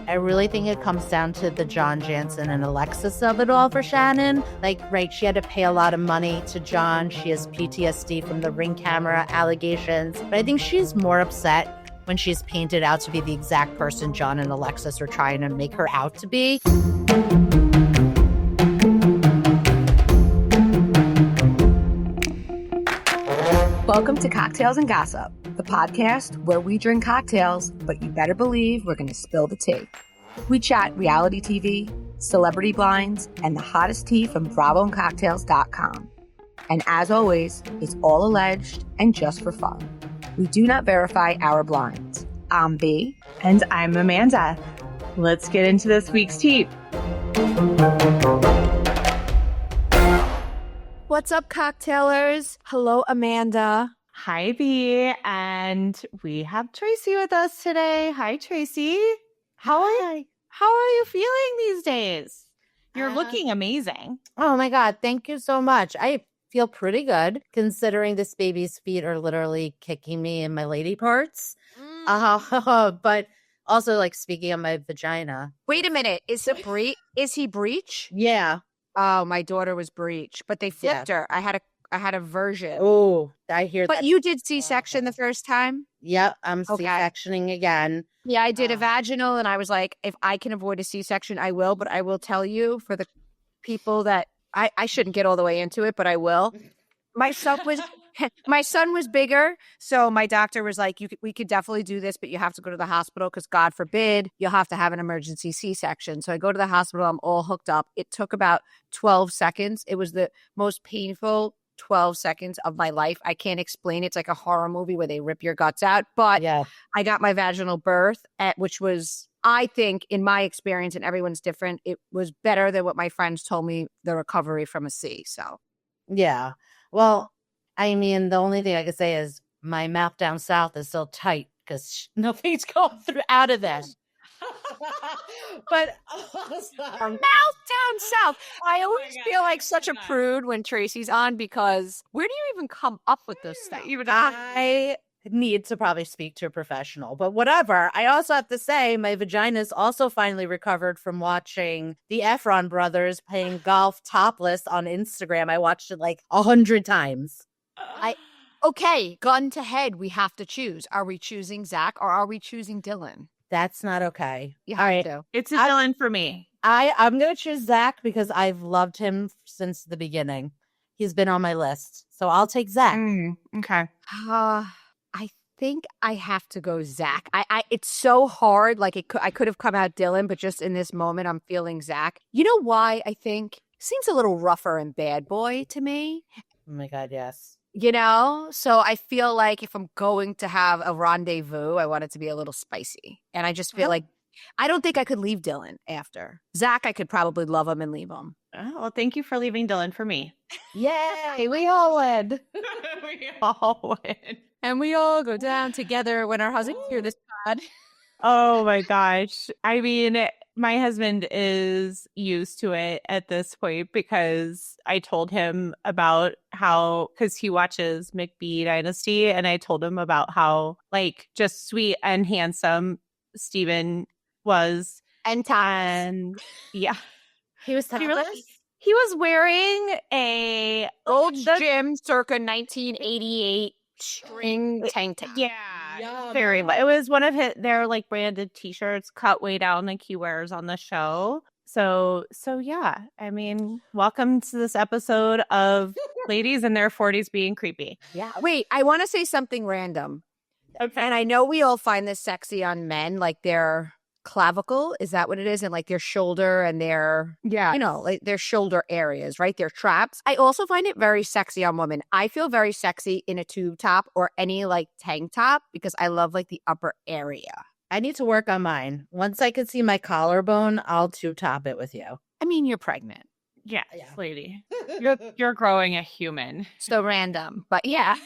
I really think it comes down to the John Jansen and Alexis of it all for Shannon. Like, right, she had to pay a lot of money to John. She has PTSD from the Ring camera allegations. But I think she's more upset when she's painted out to be the exact person John and Alexis are trying to make her out to be. Welcome to Cocktails and Gossip, the podcast where we drink cocktails, but you better believe we're going to spill the tea. We chat reality TV, celebrity blinds, and the hottest tea from BravoandCocktails.com. And as always, it's all alleged and just for fun. We do not verify our blinds. I'm B. And I'm Amanda. Let's get into this week's tea. What's up, cocktailers? Hello, Amanda. Hi, B. And we have Tracy with us today. Hi, Tracy. How are you feeling these days? You're looking amazing. Oh my God, thank you so much. I feel pretty good considering this baby's feet are literally kicking me in my lady parts. But also, like, speaking of my vagina. Wait a minute. Is he breech? Yeah. Oh, my daughter was breech, but they flipped her. I had a version. Oh, I hear that. But you did C-section the first time? Yep, I'm Okay. C-sectioning again. Yeah, I did a vaginal, and I was like, if I can avoid a C-section, I will. But I will tell you, for the people that I shouldn't get all the way into it, but I will. My son was bigger, so my doctor was like, we could definitely do this, but you have to go to the hospital because God forbid you'll have to have an emergency C-section. So I go to the hospital. I'm all hooked up. It took about 12 seconds. It was the most painful 12 seconds of my life. I can't explain it. It's like a horror movie where they rip your guts out. But Yeah. I got my vaginal birth, which was, I think, in my experience, and everyone's different, it was better than what my friends told me the recovery from a C. So, Yeah. Well, I mean, the only thing I can say is my mouth down south is so tight because nothing's going through out of this. But mouth down south. I always feel like such a prude when Tracy's on because where do you even come up with this stuff? I need to probably speak to a professional, but whatever. I also have to say my vagina's also finally recovered from watching the Efron brothers playing golf topless on Instagram. I watched it like 100 times. Okay, gun to head, we have to choose. Are we choosing Zach or are we choosing Dylan? That's not okay. You All have right. to. It's a Dylan for me. I'm going to choose Zach because I've loved him since the beginning. He's been on my list. So I'll take Zach. Okay. I think I have to go Zach. It's so hard. Like I could have come out Dylan, but just in this moment, I'm feeling Zach. You know why? I think seems a little rougher and bad boy to me. Oh my God, yes. You know, so I feel like if I'm going to have a rendezvous, I want it to be a little spicy. And I just feel like I don't think I could leave Dylan after. Zach, I could probably love him and leave him. Oh, well, thank you for leaving Dylan for me. Yay, we all win. We all win. And we all go down together when our husbands hear this pod. Oh my gosh. I mean, my husband is used to it at this point because I told him about how, because he watches McBee Dynasty, and I told him about how, like, just sweet and handsome Steven was. And yeah. He was topless? He was wearing a Gold's Gym circa 1988 string tank top. Yeah. Very. It was one of their like branded t-shirts cut way down like he wears on the show. So yeah. I mean, welcome to this episode of ladies in their 40s being creepy. Yeah. Wait, I want to say something random. Okay. And I know we all find this sexy on men, like their clavicle, is that what it is? And like their shoulder and their, you know, like their shoulder areas, right? Their traps. I also find it very sexy on women. I feel very sexy in a tube top or any like tank top because I love like the upper area. I need to work on mine. Once I can see my collarbone, I'll tube top it with you. I mean, you're pregnant. Yes, lady. You're growing a human. So random, but yeah.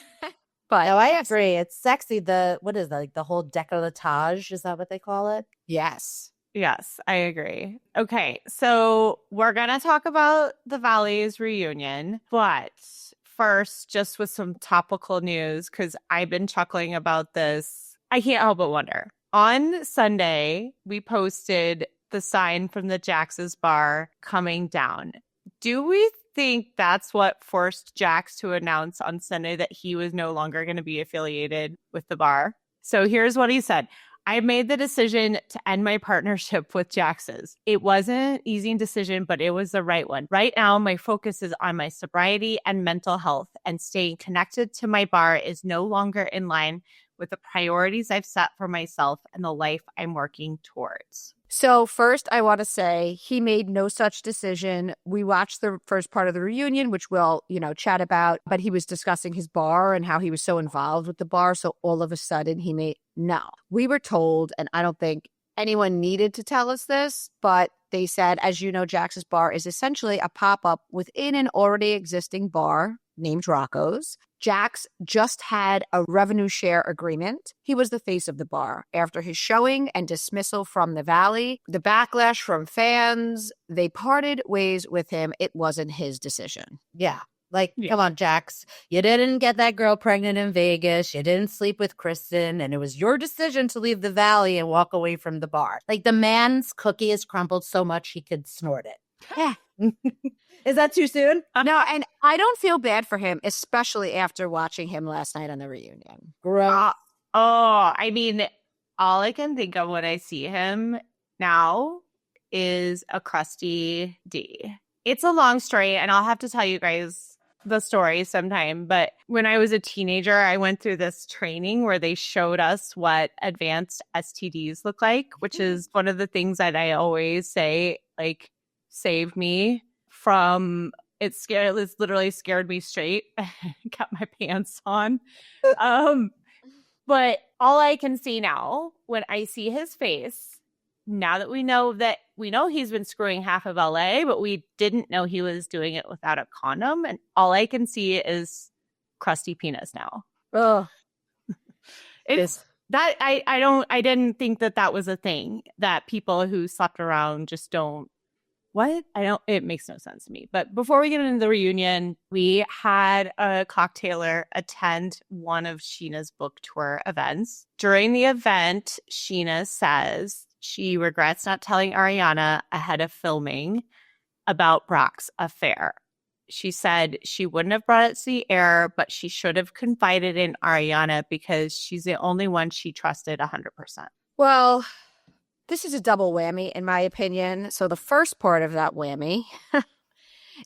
But no, I agree. It's sexy. What is that? Like the whole décolletage? Is that what they call it? Yes. Yes, I agree. Okay, so we're going to talk about the Valleys reunion, but first, just with some topical news, because I've been chuckling about this. I can't help but wonder. on Sunday, we posted the sign from the Jax's bar coming down. Do we think that's what forced Jax to announce on Sunday that he was no longer going to be affiliated with the bar? So here's what he said. I made the decision to end my partnership with Jax's. It wasn't an easy decision, but it was the right one. Right now, my focus is on my sobriety and mental health, and staying connected to my bar is no longer in line with the priorities I've set for myself and the life I'm working towards. So first, I want to say he made no such decision. We watched the first part of the reunion, which we'll, chat about, but he was discussing his bar and how he was so involved with the bar. So all of a sudden no. We were told, and I don't think anyone needed to tell us this, but they said, as you know, Jax's bar is essentially a pop-up within an already existing bar named Rocco's. Jax just had a revenue share agreement. He was the face of the bar. After his showing and dismissal from the Valley, the backlash from fans, they parted ways with him. It wasn't his decision. Yeah. Come on, Jax. You didn't get that girl pregnant in Vegas. You didn't sleep with Kristen. And it was your decision to leave the Valley and walk away from the bar. The man's cookie is crumbled so much he could snort it. Yeah. Is that too soon? No, and I don't feel bad for him, especially after watching him last night on the reunion. Gross. All I can think of when I see him now is a crusty D. It's a long story, and I'll have to tell you guys the story sometime. But when I was a teenager, I went through this training where they showed us what advanced STDs look like, which is one of the things that I always say, saved me from it. Literally scared me straight. Got my pants on. But all I can see now when I see his face, now that we know he's been screwing half of LA, but we didn't know he was doing it without a condom. And all I can see is crusty penis now. Ugh. It's that I didn't think that was a thing, that people who slept around just don't. What? It makes no sense to me. But before we get into the reunion, we had a cocktailer attend one of Scheana's book tour events. During the event, Scheana says she regrets not telling Ariana ahead of filming about Brock's affair. She said she wouldn't have brought it to the air, but she should have confided in Ariana because she's the only one she trusted 100%. Well, this is a double whammy, in my opinion. So the first part of that whammy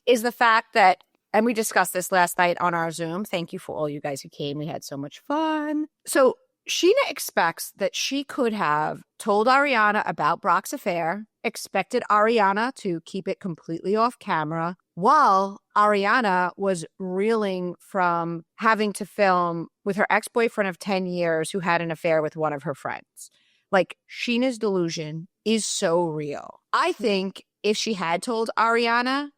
is the fact that, and we discussed this last night on our Zoom. Thank you for all you guys who came. We had so much fun. So Scheana expects that she could have told Ariana about Brock's affair, expected Ariana to keep it completely off camera, while Ariana was reeling from having to film with her ex-boyfriend of 10 years who had an affair with one of her friends. Scheana's delusion is so real. I think if she had told Ariana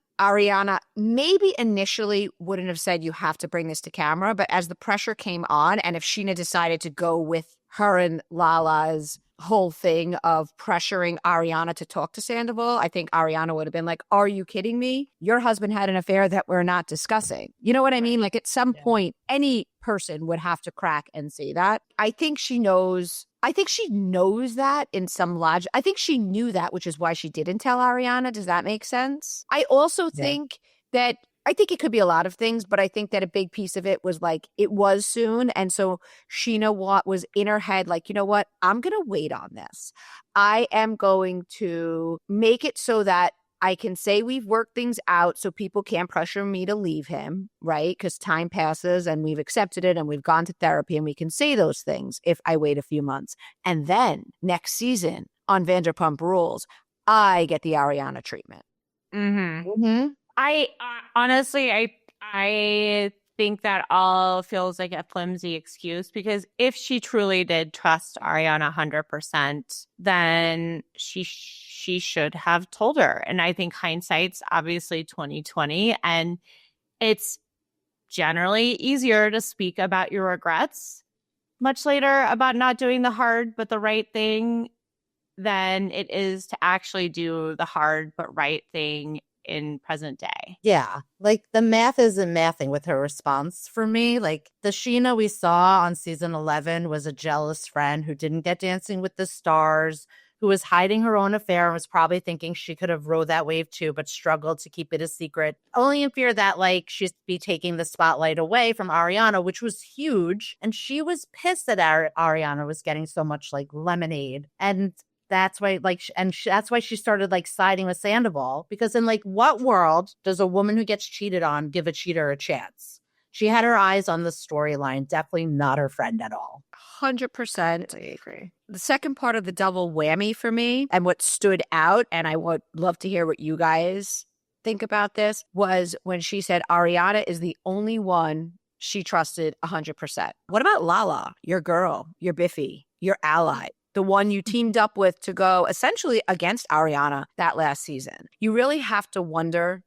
maybe initially wouldn't have said, you have to bring this to camera. But as the pressure came on, and if Scheana decided to go with her and Lala's whole thing of pressuring Ariana to talk to Sandoval, I think Ariana would have been like, are you kidding me? Your husband had an affair that we're not discussing. You know what I mean? At some point, any person would have to crack and say that. I think she knows that in some logic. I think she knew that, which is why she didn't tell Ariana. Does that make sense? I also think that I think it could be a lot of things, but I think that a big piece of it was it was soon. And so Scheana was in her head, you know what? I'm going to wait on this. I am going to make it so that I can say we've worked things out so people can't pressure me to leave him, right? Because time passes and we've accepted it and we've gone to therapy and we can say those things if I wait a few months. And then next season on Vanderpump Rules, I get the Ariana treatment. Mm-hmm. Mm-hmm. I honestly, I think that all feels like a flimsy excuse, because if she truly did trust Ariana 100%, then she should have told her. And I think hindsight's obviously 2020, and it's generally easier to speak about your regrets much later about not doing the hard but the right thing than it is to actually do the hard but right thing in present day. Yeah. Like the math isn't mathing with her response for me. Like the Scheana we saw on season 11 was a jealous friend who didn't get Dancing with the Stars, who was hiding her own affair and was probably thinking she could have rode that wave too, but struggled to keep it a secret, only in fear that like she'd be taking the spotlight away from Ariana, which was huge. And she was pissed that Ariana was getting so much like lemonade. And that's why, like, that's why she started like siding with Sandoval, because in like what world does a woman who gets cheated on give a cheater a chance? She had her eyes on the storyline, definitely not her friend at all. 100%. I agree. The second part of the double whammy for me, and what stood out, and I would love to hear what you guys think about this, was when she said Ariana is the only one she trusted 100%. What about Lala, your girl, your Biffy, your ally? The one you teamed up with to go essentially against Ariana that last season. You really have to wonder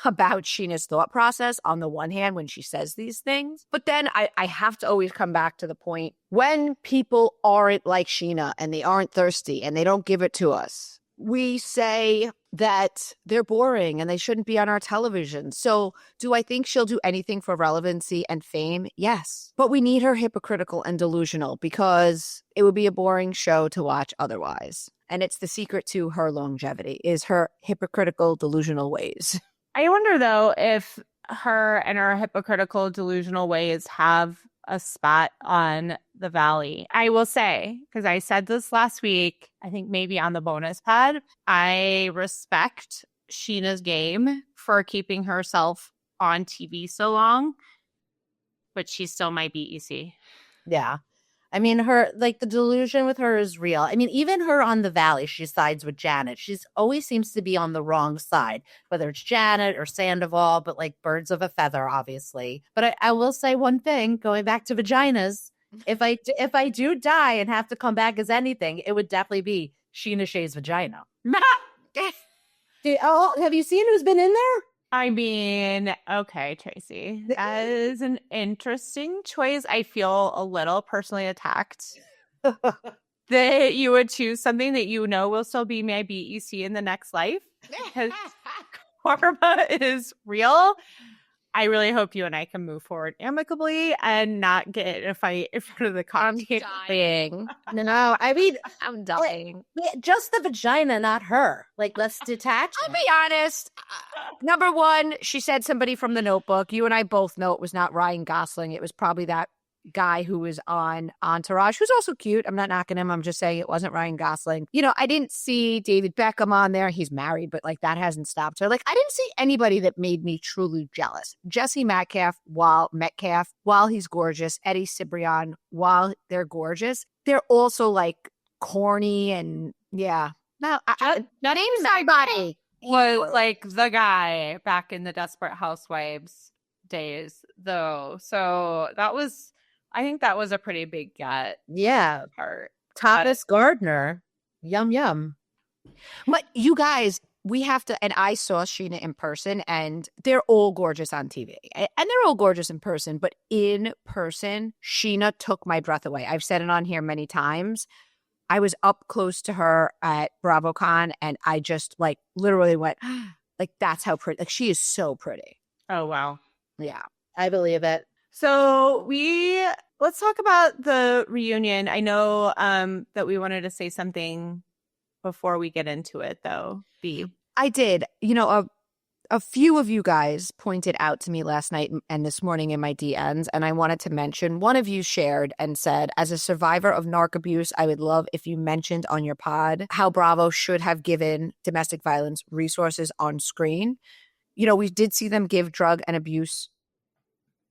about Scheana's thought process on the one hand when she says these things. But then I have to always come back to the point when people aren't like Scheana and they aren't thirsty and they don't give it to us. We say that they're boring and they shouldn't be on our television. So do I think she'll do anything for relevancy and fame? Yes. But we need her hypocritical and delusional because it would be a boring show to watch otherwise. And it's the secret to her longevity is her hypocritical, delusional ways. I wonder, though, if her and her hypocritical, delusional ways have a spot on the Valley. I will say, because I said this last week, I think maybe on the bonus pod, I respect Scheana's game for keeping herself on TV so long, but she still might be EC. Yeah. I mean, her, like, the delusion with her is real. I mean, even her on the Valley, she sides with Janet. She's always seems to be on the wrong side, whether it's Janet or Sandoval, but like birds of a feather, obviously. But I will say one thing, going back to vaginas, if I do die and have to come back as anything, it would definitely be Scheana Shea's vagina. Have you seen who's been in there? I mean, okay, Tracy, that is an interesting choice. I feel a little personally attacked that you would choose something that you know will still be my BEC in the next life because karma is real. I really hope you and I can move forward amicably and not get in a fight in front of the commentator. No, I mean, I'm dying. Just the vagina, not her. Like, let's detach. I'll be honest. Number one, she said somebody from The Notebook. You and I both know it was not Ryan Gosling. It was probably that guy who was on Entourage, who's also cute. I'm not knocking him. I'm just saying it wasn't Ryan Gosling. You know, I didn't see David Beckham on there. He's married, but like that hasn't stopped her. Like I didn't see anybody that made me truly jealous. Jesse Metcalf, while he's gorgeous, Eddie Cibrian, while they're gorgeous, they're also like corny and yeah. No, name somebody. Was like the guy back in the Desperate Housewives days, though. So I think that was a pretty big get. Yeah. Part. Tapas Gardner. Yum, yum. But you guys, we have to, and I saw Scheana in person, and they're all gorgeous on TV. And they're all gorgeous in person, but in person, Scheana took my breath away. I've said it on here many times. I was up close to her at BravoCon, and I just like literally went, like, that's how pretty, like, she is so pretty. Oh, wow. Yeah, I believe it. So let's talk about the reunion. I know that we wanted to say something before we get into it, though. B. I did. You know, a few of you guys pointed out to me last night and this morning in my DMs, and I wanted to mention, one of you shared and said, as a survivor of narc abuse, I would love if you mentioned on your pod how Bravo should have given domestic violence resources on screen. You know, we did see them give drug and abuse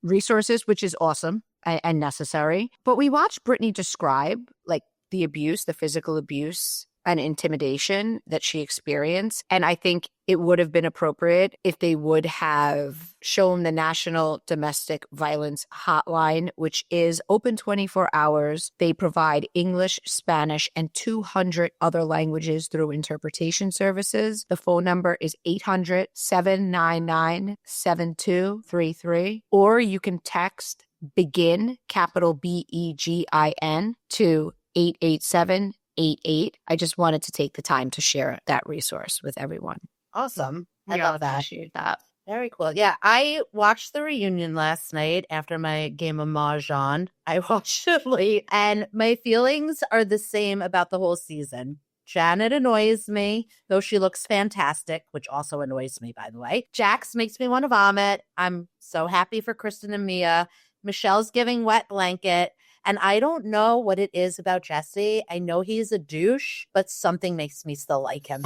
resources, which is awesome and necessary. But we watched Brittany describe like the abuse, the physical abuse and intimidation that she experienced. And I think it would have been appropriate if they would have shown the National Domestic Violence Hotline, which is open 24 hours. They provide English, Spanish, and 200 other languages through interpretation services. The phone number is 800-799-7233. Or you can text BEGIN, capital BEGIN, to 88788. I just wanted to take the time to share that resource with everyone. Awesome. I love that. Appreciate that. Very cool. Yeah, I watched the reunion last night after my game of Mahjong. I watched it late, and my feelings are the same about the whole season. Janet annoys me, though she looks fantastic, which also annoys me, by the way. Jax makes me want to vomit. I'm so happy for Kristen and Mia. Michelle's giving wet blanket. And I don't know what it is about Jesse. I know he's a douche, but something makes me still like him.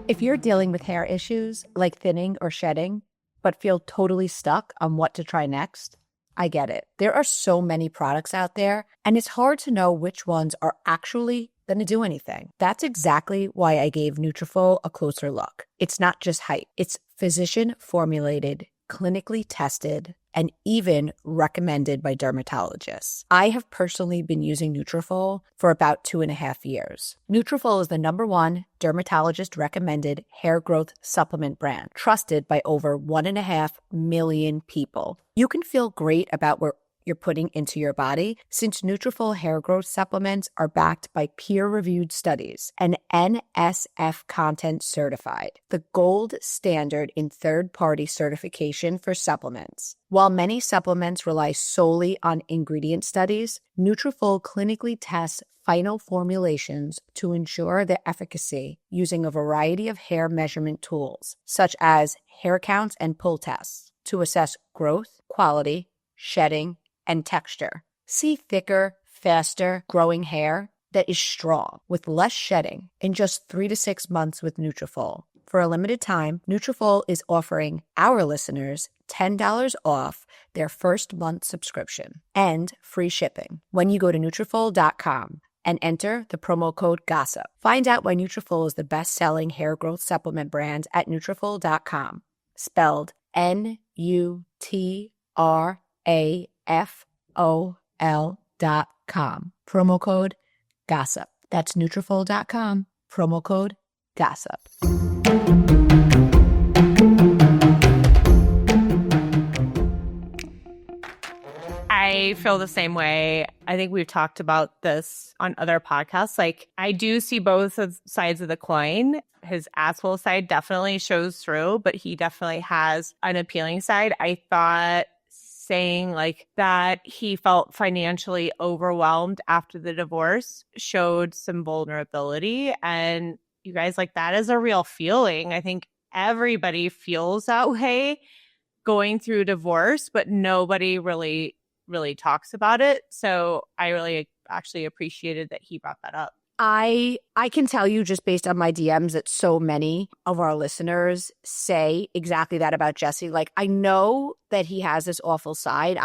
If you're dealing with hair issues like thinning or shedding, but feel totally stuck on what to try next, I get it. There are so many products out there, and it's hard to know which ones are actually going to do anything. That's exactly why I gave Nutrafol a closer look. It's not just hype. It's physician-formulated, clinically tested, and even recommended by dermatologists. I have personally been using Nutrafol for about 2.5 years. Nutrafol is the #1 dermatologist-recommended hair growth supplement brand, trusted by over 1.5 million people. You can feel great about what you're putting into your body since Nutrafol hair growth supplements are backed by peer-reviewed studies and NSF content certified, the gold standard in third-party certification for supplements. While many supplements rely solely on ingredient studies, Nutrafol clinically tests final formulations to ensure their efficacy using a variety of hair measurement tools, such as hair counts and pull tests, to assess growth, quality, shedding, and texture. See thicker, faster growing hair that is strong with less shedding in just 3 to 6 months with Nutrafol. For a limited time, Nutrafol is offering our listeners $10 off their first month subscription and free shipping when you go to Nutrafol.com and enter the promo code GOSSIP. Find out why Nutrafol is the best-selling hair growth supplement brand at Nutrafol.com, spelled Nutrafol.com. Promo code GOSSIP. That's Nutrafol.com. Promo code GOSSIP. I feel the same way. I think we've talked about this on other podcasts. Like, I do see both sides of the coin. His asshole side definitely shows through, but he definitely has an appealing side. I thought saying like that he felt financially overwhelmed after the divorce showed some vulnerability. And you guys, like, that is a real feeling. I think everybody feels that way going through divorce, but nobody really talks about it. So I really actually appreciated that he brought that up. I can tell you just based on my DMs that so many of our listeners say exactly that about Jesse. Like, I know that he has this awful side.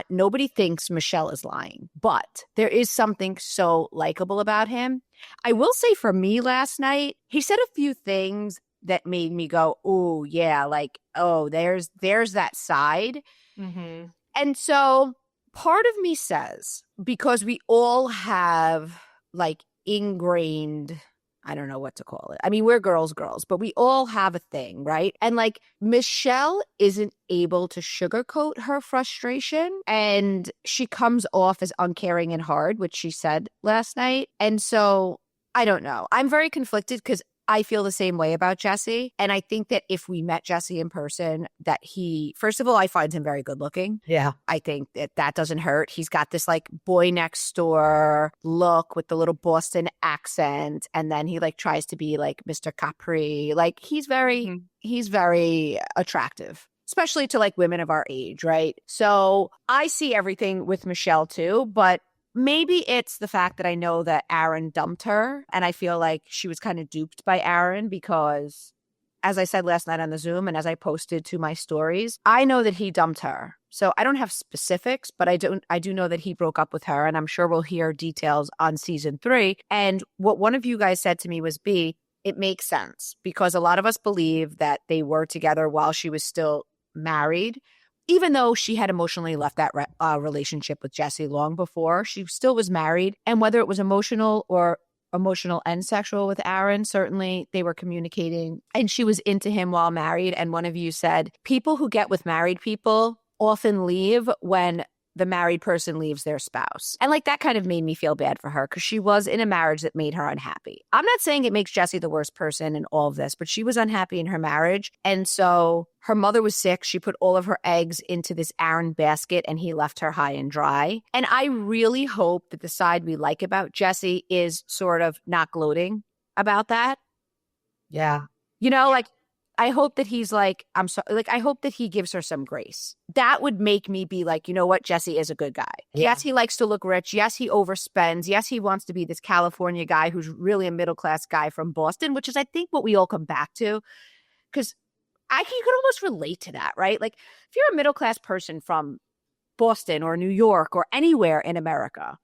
Nobody thinks Michelle is lying, but there is something so likable about him. I will say for me last night, he said a few things that made me go, oh yeah, like, oh, there's that side. Mm-hmm. And so part of me says, because we all have like ingrained, I don't know what to call it. I mean, we're girls, but we all have a thing, right? And like Michelle isn't able to sugarcoat her frustration, and she comes off as uncaring and hard, which she said last night. And so I don't know. I'm very conflicted because I feel the same way about Jesse. And I think that if we met Jesse in person, that first of all, I find him very good looking. Yeah. I think that doesn't hurt. He's got this like boy next door look with the little Boston accent. And then he like tries to be like Mr. Capri. Like he's very attractive, especially to like women of our age, right? So I see everything with Michelle too, but maybe it's the fact that I know that Aaron dumped her, and I feel like she was kind of duped by Aaron because, as I said last night on the Zoom and as I posted to my stories, I know that he dumped her. So I don't have specifics, but I do know that he broke up with her, and I'm sure we'll hear details on season 3. And what one of you guys said to me was, B, it makes sense because a lot of us believe that they were together while she was still married. Even though she had emotionally left that relationship with Jesse long before, she still was married. And whether it was emotional and sexual with Aaron, certainly they were communicating. And she was into him while married. And one of you said, people who get with married people often leave when the married person leaves their spouse. And like that kind of made me feel bad for her because she was in a marriage that made her unhappy. I'm not saying it makes Jessie the worst person in all of this, but she was unhappy in her marriage. And so her mother was sick. She put all of her eggs into this Aaron basket and he left her high and dry. And I really hope that the side we like about Jessie is sort of not gloating about that. Yeah. You know, like, I hope that he's like, I'm sorry, like, I hope that he gives her some grace. That would make me be like, you know what? Jessie is a good guy. Yeah. Yes, he likes to look rich. Yes, he overspends. Yes, he wants to be this California guy who's really a middle-class guy from Boston, which is, I think, what we all come back to. Because you could almost relate to that, right? Like, if you're a middle-class person from Boston or New York or anywhere in America,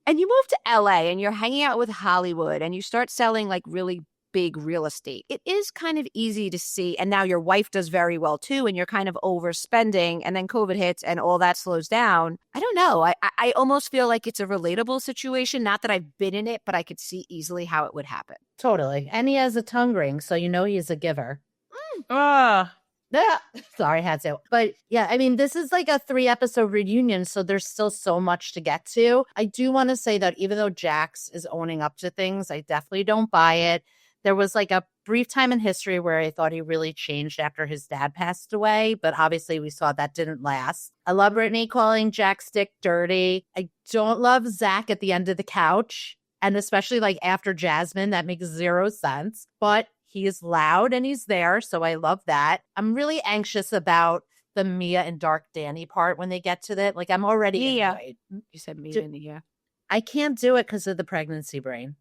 and you move to LA and you're hanging out with Hollywood and you start selling like really big real estate, it is kind of easy to see. And now your wife does very well too, and you're kind of overspending, and then COVID hits and all that slows down. I don't know. I almost feel like it's a relatable situation. Not that I've been in it, but I could see easily how it would happen. Totally. And he has a tongue ring, so you know he's a giver. Ugh. Yeah. Sorry, I had to. But yeah, I mean, this is like a 3-episode reunion, so there's still so much to get to. I do want to say that even though Jax is owning up to things, I definitely don't buy it. There was like a brief time in history where I thought he really changed after his dad passed away, but obviously we saw that didn't last. I love Brittany calling Jack's dick dirty. I don't love Zach at the end of the couch, and especially like after Jasmine, that makes zero sense. But he is loud and he's there, so I love that. I'm really anxious about the Mia and Dark Danny part when they get to that. Like, I'm already annoyed. You said Mia and Nia. I can't do it because of the pregnancy brain.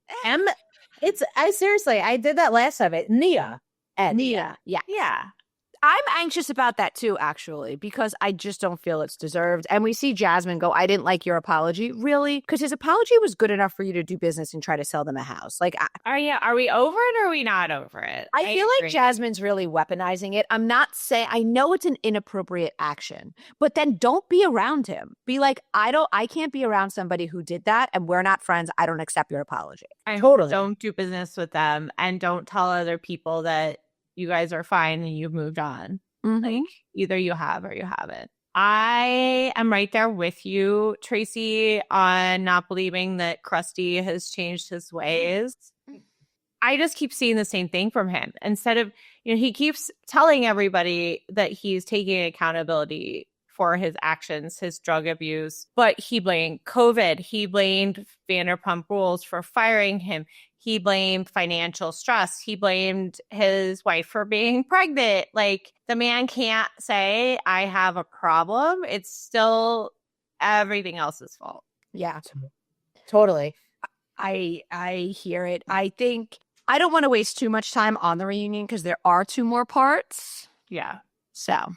Seriously, I did that last time. Nia. Nia. Yeah. Yeah. I'm anxious about that too, actually, because I just don't feel it's deserved. And we see Jasmine go, I didn't like your apology. Really? Because his apology was good enough for you to do business and try to sell them a house. Like, Are we over it or are we not over it? I feel like Jasmine's really weaponizing it. I'm not saying, I know it's an inappropriate action, but then don't be around him. Be like, I can't be around somebody who did that and we're not friends. I don't accept your apology. I Totally. don't do business with them and don't tell other people that you guys are fine and you've moved on. Mm-hmm. Like, either you have or you haven't. I am right there with you, Tracy, on not believing that Krusty has changed his ways. I just keep seeing the same thing from him. Instead of, he keeps telling everybody that he's taking accountability for his actions, his drug abuse, but he blamed COVID. He blamed Vanderpump Rules for firing him. He blamed financial stress. He blamed his wife for being pregnant. Like, the man can't say, I have a problem. It's still everything else's fault. Yeah. Totally. I hear it. I think I don't want to waste too much time on the reunion because there are 2 more parts. Yeah. So,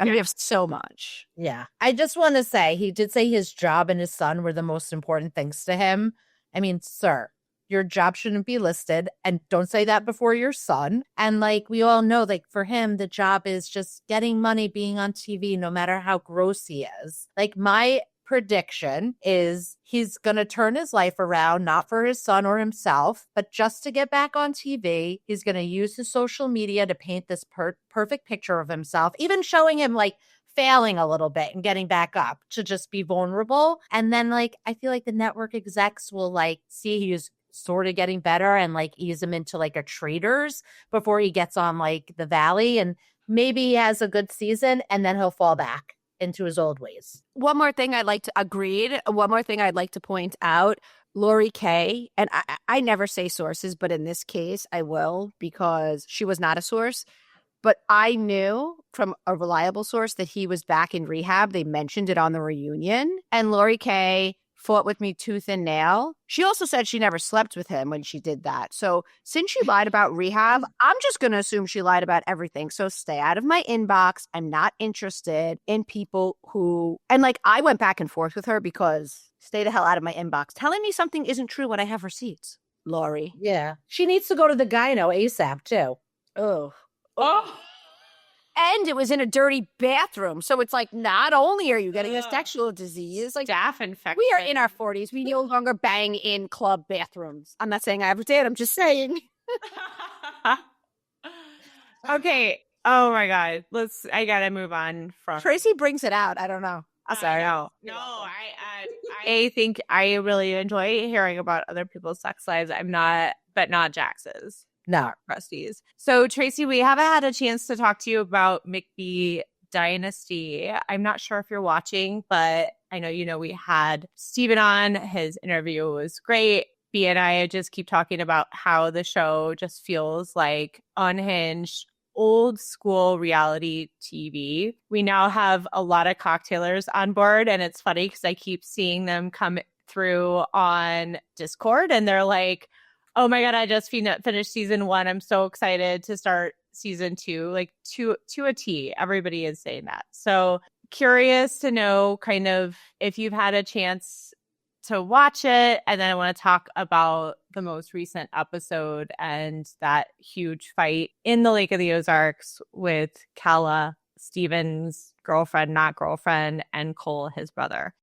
we have so much. Yeah. I just want to say, he did say his job and his son were the most important things to him. I mean, sir, your job shouldn't be listed, and don't say that before your son. And like, we all know, like, for him, the job is just getting money, being on TV, no matter how gross he is. Like, my prediction is he's going to turn his life around, not for his son or himself, but just to get back on TV. He's going to use his social media to paint this perfect picture of himself, even showing him like failing a little bit and getting back up to just be vulnerable. And then like, I feel like the network execs will like see he's sort of getting better and like ease him into like a Traders before he gets on like the Valley, and maybe he has a good season and then he'll fall back into his old ways. One more thing I'd like to point out, Lori Kay, and I never say sources, but in this case I will because she was not a source, but I knew from a reliable source that he was back in rehab. They mentioned it on the reunion, and Lori Kay fought with me tooth and nail. She also said she never slept with him when she did that. So since she lied about rehab, I'm just going to assume she lied about everything. So stay out of my inbox. I'm not interested in people who, and like, I went back and forth with her because stay the hell out of my inbox. Telling me something isn't true when I have receipts. Lori. Yeah. She needs to go to the gyno ASAP too. Oh. And it was in a dirty bathroom. So it's like, not only are you getting a sexual disease, like, Staph infection. we are in our 40s. We no longer bang in club bathrooms. I'm not saying I ever did. I'm just saying. Okay. Oh my God. I gotta move on from Tracy brings it out. I don't know. Sorry. No, I think I really enjoy hearing about other people's sex lives. But not Jax's. No. Krusty's. So, Tracy, we haven't had a chance to talk to you about McBee Dynasty. I'm not sure if you're watching, but I know we had Steven on. His interview was great. B and I just keep talking about how the show just feels like unhinged, old school reality TV. We now have a lot of cocktailers on board, and it's funny because I keep seeing them come through on Discord, and they're like, oh my God, I just finished season 1. I'm so excited to start season 2, like to a T. Everybody is saying that. So curious to know kind of if you've had a chance to watch it. And then I want to talk about the most recent episode and that huge fight in the Lake of the Ozarks with Calah, Steven's girlfriend, not girlfriend, and Cole, his brother.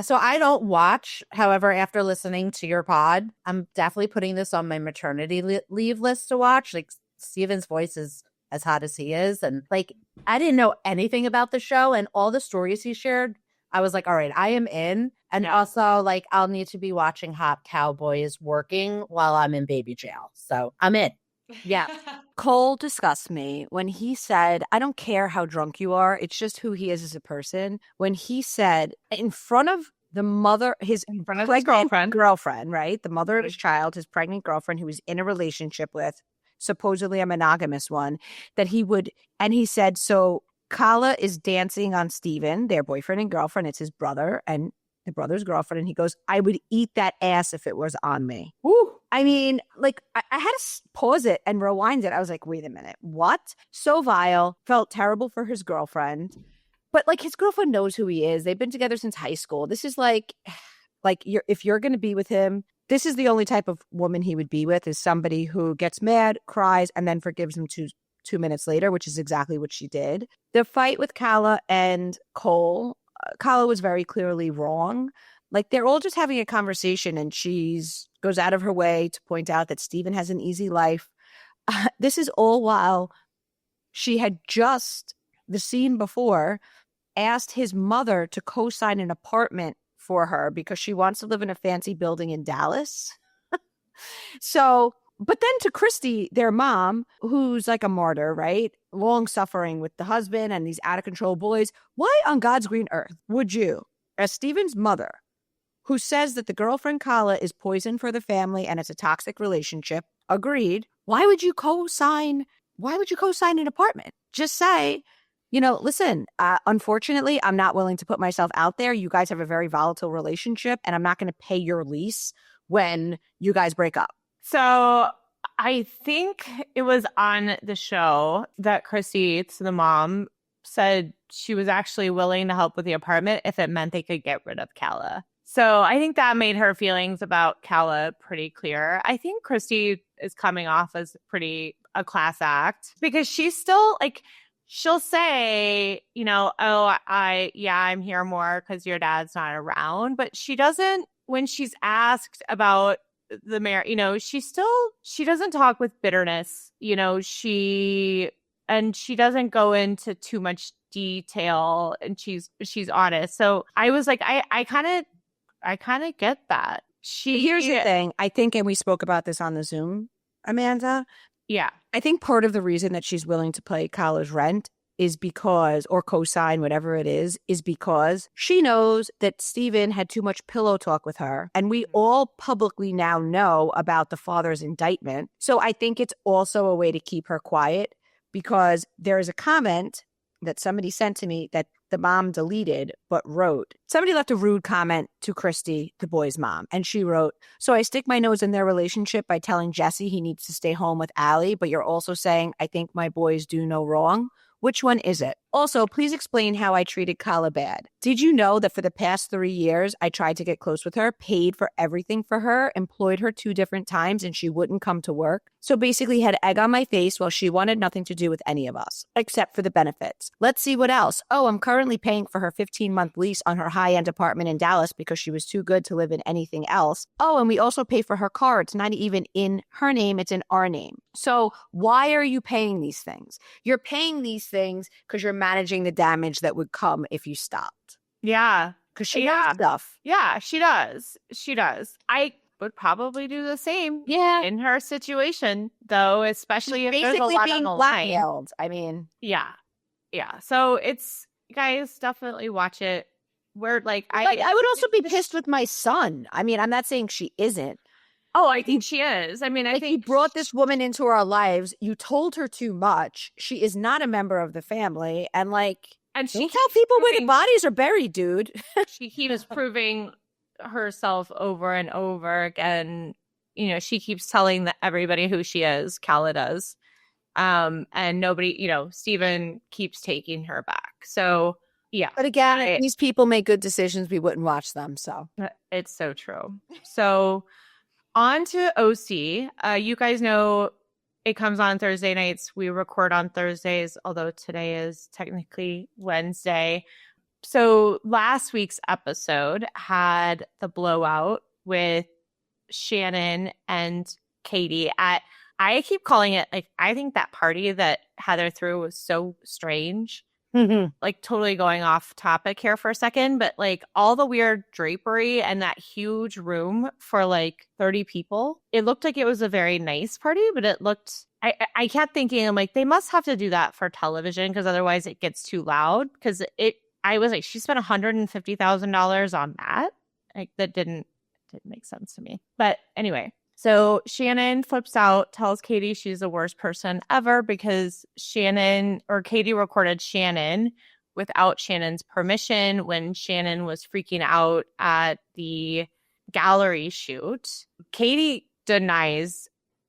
So I don't watch. However, after listening to your pod, I'm definitely putting this on my maternity leave list to watch. Like, Steven's voice is as hot as he is. And like, I didn't know anything about the show, and all the stories he shared, I was like, all right, I am in. And also, like, I'll need to be watching Hot Cowboys working while I'm in baby jail. So I'm in. Yeah. Cole discussed me when he said, I don't care how drunk you are. It's just who he is as a person. When he said in front of the mother, his girlfriend, right? The mother of his child, his pregnant girlfriend who was in a relationship with, supposedly a monogamous one, that he would, and he said, so Calah is dancing on Steven, their boyfriend and girlfriend. It's his brother and the brother's girlfriend. And he goes, I would eat that ass if it was on me. Woo. I mean, like, I had to pause it and rewind it. I was like, wait a minute, what? So vile, felt terrible for his girlfriend. But, like, his girlfriend knows who he is. They've been together since high school. This is like if you're going to be with him, this is the only type of woman he would be with, is somebody who gets mad, cries, and then forgives him two minutes later, which is exactly what she did. The fight with Calah and Cole, Calah was very clearly wrong. Like, they're all just having a conversation, and goes out of her way to point out that Steven has an easy life. This is all while she had just, the scene before, asked his mother to co-sign an apartment for her because she wants to live in a fancy building in Dallas. So, but then to Christy, their mom, who's like a martyr, right? Long suffering with the husband and these out of control boys. Why on God's green earth would you, as Steven's mother, who says that the girlfriend Calah is poison for the family and it's a toxic relationship, agreed, why would you co-sign an apartment? Just say, listen, unfortunately, I'm not willing to put myself out there. You guys have a very volatile relationship, and I'm not going to pay your lease when you guys break up. So I think it was on the show that Chrissy, to the mom, said she was actually willing to help with the apartment if it meant they could get rid of Calah. So I think that made her feelings about Calah pretty clear. I think Christy is coming off as a class act because she's still like, she'll say, I'm here more because your dad's not around. But she doesn't, when she's asked about the mayor, she doesn't talk with bitterness. She doesn't go into too much detail, and she's honest. So I was like, I kind of get that. Here's the thing, I think, and we spoke about this on the Zoom, Amanda. Yeah. I think part of the reason that she's willing to pay Calah's rent is because, or co-sign, whatever it is because she knows that Steven had too much pillow talk with her. And we all publicly now know about the father's indictment. So I think it's also a way to keep her quiet, because there is a comment that somebody sent to me that the mom deleted, but wrote, somebody left a rude comment to Christy, the boy's mom. And she wrote, so I stick my nose in their relationship by telling Jesse he needs to stay home with Allie, but you're also saying, I think my boys do no wrong. Which one is it? Also, please explain how I treated Calah bad. Did you know that for the past 3 years, I tried to get close with her, paid for everything for her, employed her 2 different times, and she wouldn't come to work? So basically had egg on my face while she wanted nothing to do with any of us, except for the benefits. Let's see what else. Oh, I'm currently paying for her 15-month lease on her high-end apartment in Dallas because she was too good to live in anything else. Oh, and we also pay for her car. It's not even in her name, it's in our name. So why are you paying these things? You're paying these things because you're managing the damage that would come if you stopped. Yeah. Because she knows stuff. Yeah, she does. She does. I would probably do the same in her situation, though, especially if there's a lot being on the blackmailed. line. I mean, yeah. So it's, guys, definitely watch it. Where I would also be pissed with my son. I mean, I'm not saying she isn't. Oh, I think she is. I mean, I think you brought this woman into our lives. You told her too much. She is not a member of the family, and she don't tell people where the bodies are buried, dude. She keeps proving herself over and over again. You know, she keeps telling everybody who she is. Calah does, and nobody. Steven keeps taking her back. So yeah, but again, if these people make good decisions, we wouldn't watch them. So it's so true. So on to OC. You guys know it comes on Thursday nights. We record on Thursdays, although today is technically Wednesday. So last week's episode had the blowout with Shannon and Katie at, I keep calling it, I think that party that Heather threw was so strange. Totally going off topic here for a second, but all the weird drapery and that huge room for 30 people, it looked like it was a very nice party, but it looked, I kept thinking, I'm like, they must have to do that for television because otherwise it gets too loud. Because I was like, she spent $150,000 on that. That didn't make sense to me. But anyway, so Shannon flips out, tells Katie she's the worst person ever because Katie recorded Shannon without Shannon's permission when Shannon was freaking out at the gallery shoot. Katie denies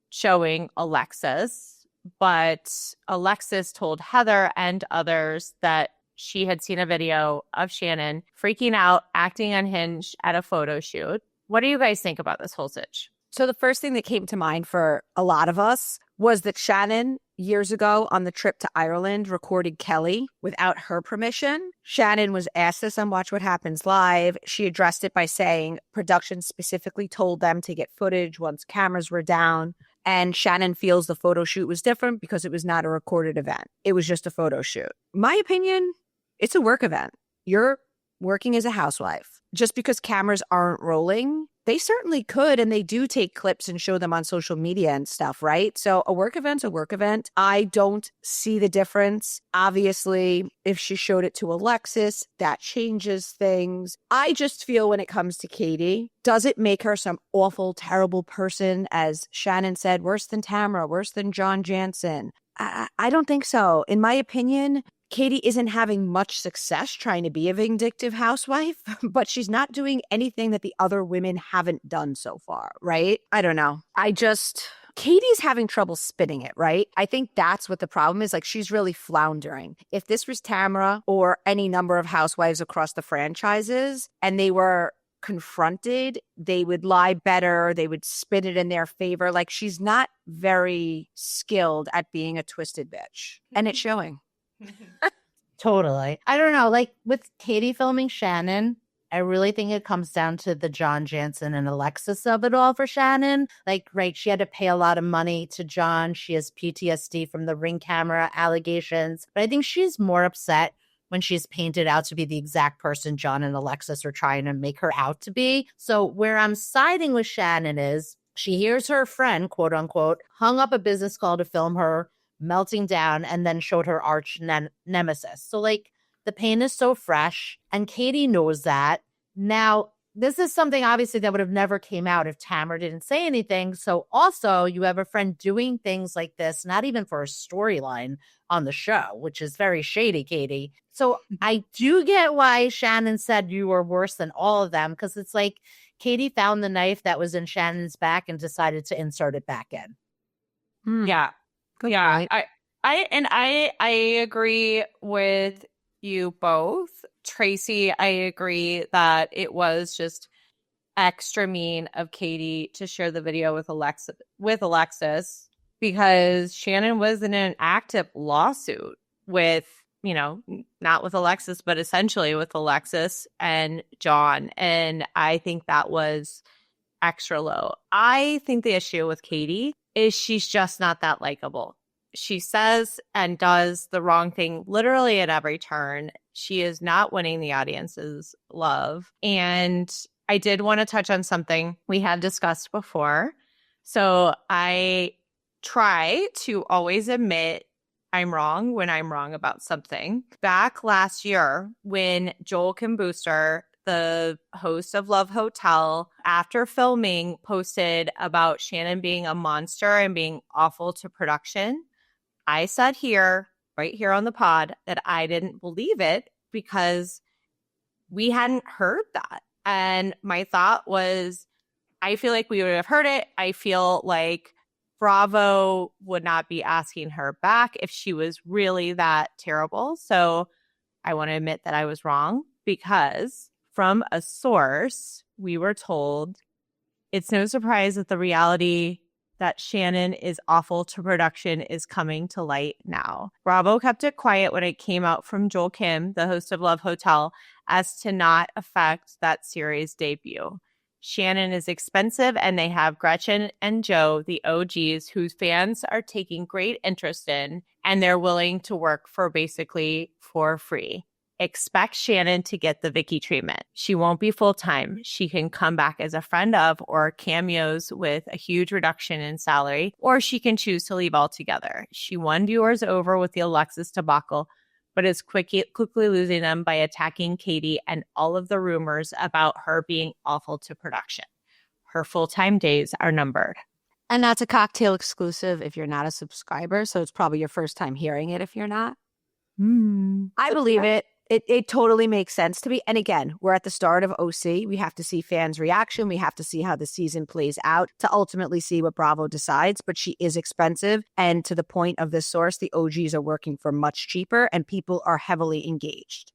showing Alexis, but Alexis told Heather and others that she had seen a video of Shannon freaking out, acting unhinged at a photo shoot. What do you guys think about this whole sitch? So the first thing that came to mind for a lot of us was that Shannon, years ago on the trip to Ireland, recorded Kelly without her permission. Shannon was asked this on Watch What Happens Live. She addressed it by saying production specifically told them to get footage once cameras were down. And Shannon feels the photo shoot was different because it was not a recorded event. It was just a photo shoot. My opinion, it's a work event. You're working as a housewife. Just because cameras aren't rolling, they certainly could, and they do take clips and show them on social media and stuff, right? So a work event's a work event. I don't see the difference. Obviously, if she showed it to Alexis, that changes things. I just feel when it comes to Katie, does it make her some awful, terrible person, as Shannon said, worse than Tamara, worse than John Jansen? I don't think so. In my opinion, Katie isn't having much success trying to be a vindictive housewife, but she's not doing anything that the other women haven't done so far, right? I don't know. Katie's having trouble spinning it, right? I think that's what the problem is. She's really floundering. If this was Tamara or any number of housewives across the franchises and they were confronted, they would lie better. They would spin it in their favor. She's not very skilled at being a twisted bitch. And it's showing. Totally. I don't know. With Katie filming Shannon, I really think it comes down to the John Jansen and Alexis of it all for Shannon. Right, she had to pay a lot of money to John. She has PTSD from the Ring camera allegations. But I think she's more upset when she's painted out to be the exact person John and Alexis are trying to make her out to be. So where I'm siding with Shannon is she hears her friend, quote unquote, hung up a business call to film her melting down and then showed her arch nemesis. So the pain is so fresh and Katie knows that. Now, this is something obviously that would have never came out if Tamara didn't say anything. So also you have a friend doing things like this, not even for a storyline on the show, which is very shady, Katie. So I do get why Shannon said you were worse than all of them, because it's Katie found the knife that was in Shannon's back and decided to insert it back in. Yeah. Good yeah, point. I agree with you both. Tracy, I agree that it was just extra mean of Katie to share the video with Alexis. because Shannon was in an active lawsuit with, not with Alexis, but essentially with Alexis and John. And I think that was extra low. I think the issue with Katie is she's just not that likable. She says and does the wrong thing literally at every turn. She is not winning the audience's love. And I did want to touch on something we had discussed before. So I try to always admit I'm wrong when I'm wrong about something. Back last year, when Joel Kim Booster, the host of Love Hotel, after filming, posted about Shannon being a monster and being awful to production, I said right here on the pod, that I didn't believe it because we hadn't heard that. And my thought was, I feel like we would have heard it. I feel like Bravo would not be asking her back if she was really that terrible. So I want to admit that I was wrong, because from a source, we were told it's no surprise that the reality that Shannon is awful to production is coming to light now. Bravo kept it quiet when it came out from Joel Kim, the host of Love Hotel, as to not affect that series' debut. Shannon is expensive, and they have Gretchen and Joe, the OGs, whose fans are taking great interest in, and they're willing to work for basically for free. Expect Shannon to get the Vicky treatment. She won't be full-time. She can come back as a friend of or cameos with a huge reduction in salary, or she can choose to leave altogether. She won viewers over with the Alexis debacle, but is quickly losing them by attacking Katie and all of the rumors about her being awful to production. Her full-time days are numbered. And that's a cocktail exclusive if you're not a subscriber. So it's probably your first time hearing it if you're not. I believe it. It totally makes sense to me. And again, we're at the start of OC. We have to see fans' reaction. We have to see how the season plays out to ultimately see what Bravo decides. But she is expensive. And to the point of this source, the OGs are working for much cheaper and people are heavily engaged.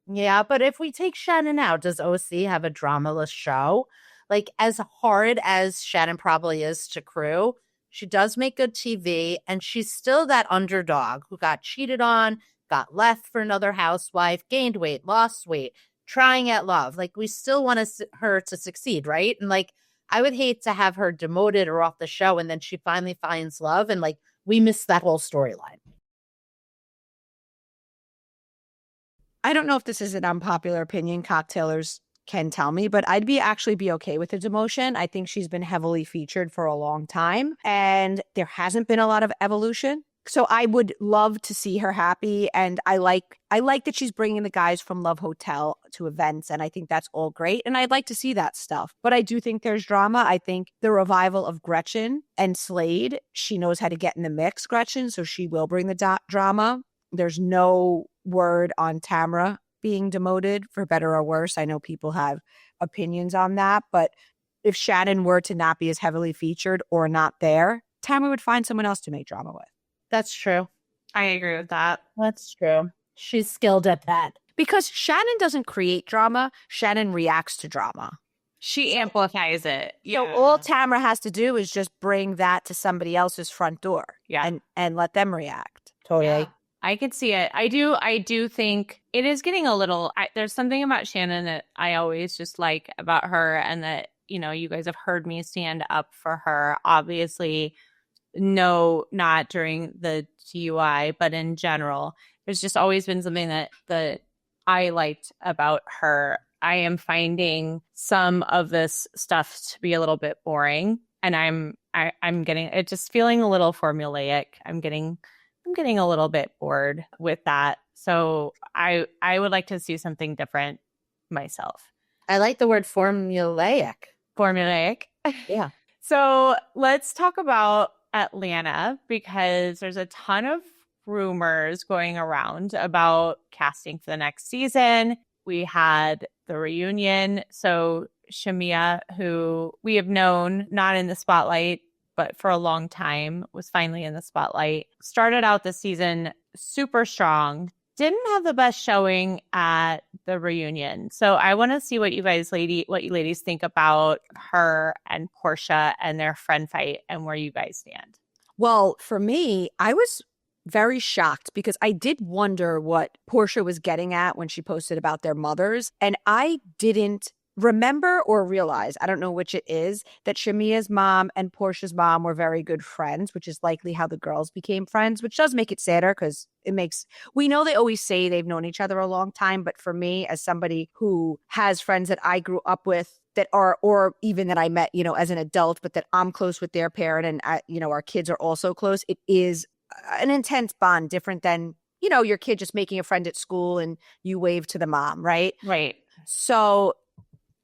Yeah, but if we take Shannon out, does OC have a dramaless show? Like, as hard as Shannon probably is to crew, she does make good TV, and she's still that underdog who got cheated on, got left for another housewife, gained weight, lost weight, trying at love. Like, we still want her to succeed, right? And like, I would hate to have her demoted or off the show, and then she finally finds love, and like, we miss that whole storyline. I don't know if this is an unpopular opinion. Cocktailers can tell me, but I'd actually be okay with a demotion. I think she's been heavily featured for a long time, and there hasn't been a lot of evolution. So I would love to see her happy, and I like that she's bringing the guys from Love Hotel to events, and I think that's all great, and I'd like to see that stuff. But I do think there's drama. I think the revival of Gretchen and Slade, she knows how to get in the mix, Gretchen, so she will bring the drama. There's no word on Tamra being demoted, for better or worse. I know people have opinions on that, but if Shannon were to not be as heavily featured or not there, Tamra would find someone else to make drama with. That's true. I agree with that. That's true. She's skilled at that. Because Shannon doesn't create drama. Shannon reacts to drama. She amplifies it. Yeah. So all Tamra has to do is just bring that to somebody else's front door. Yeah. And let them react. Totally. Yeah. I could see it. I do think it is getting a little, there's something about Shannon that I always just like about her, and that, you guys have heard me stand up for her. Obviously, no, not during the DUI, but in general, there's just always been something that I liked about her. I am finding some of this stuff to be a little bit boring, and I'm getting it, just feeling a little formulaic. I'm getting a little bit bored with that. So I would like to see something different myself. I like the word formulaic. Formulaic. Yeah. So let's talk about Atlanta, because there's a ton of rumors going around about casting for the next season. We had the reunion. So Shamea, who we have known not in the spotlight, but for a long time, was finally in the spotlight. Started out the season super strong. Didn't have the best showing at the reunion. So I want to see what you ladies think about her and Porsha and their friend fight, and where you guys stand. Well, for me, I was very shocked because I did wonder what Porsha was getting at when she posted about their mothers. And I didn't remember or realize, I don't know which it is, that Shamea's mom and Porsha's mom were very good friends, which is likely how the girls became friends, which does make it sadder because we know they always say they've known each other a long time. But for me, as somebody who has friends that I grew up with that are, or even that I met, as an adult, but that I'm close with their parent and, our kids are also close, it is an intense bond, different than, your kid just making a friend at school and you wave to the mom, right? Right. So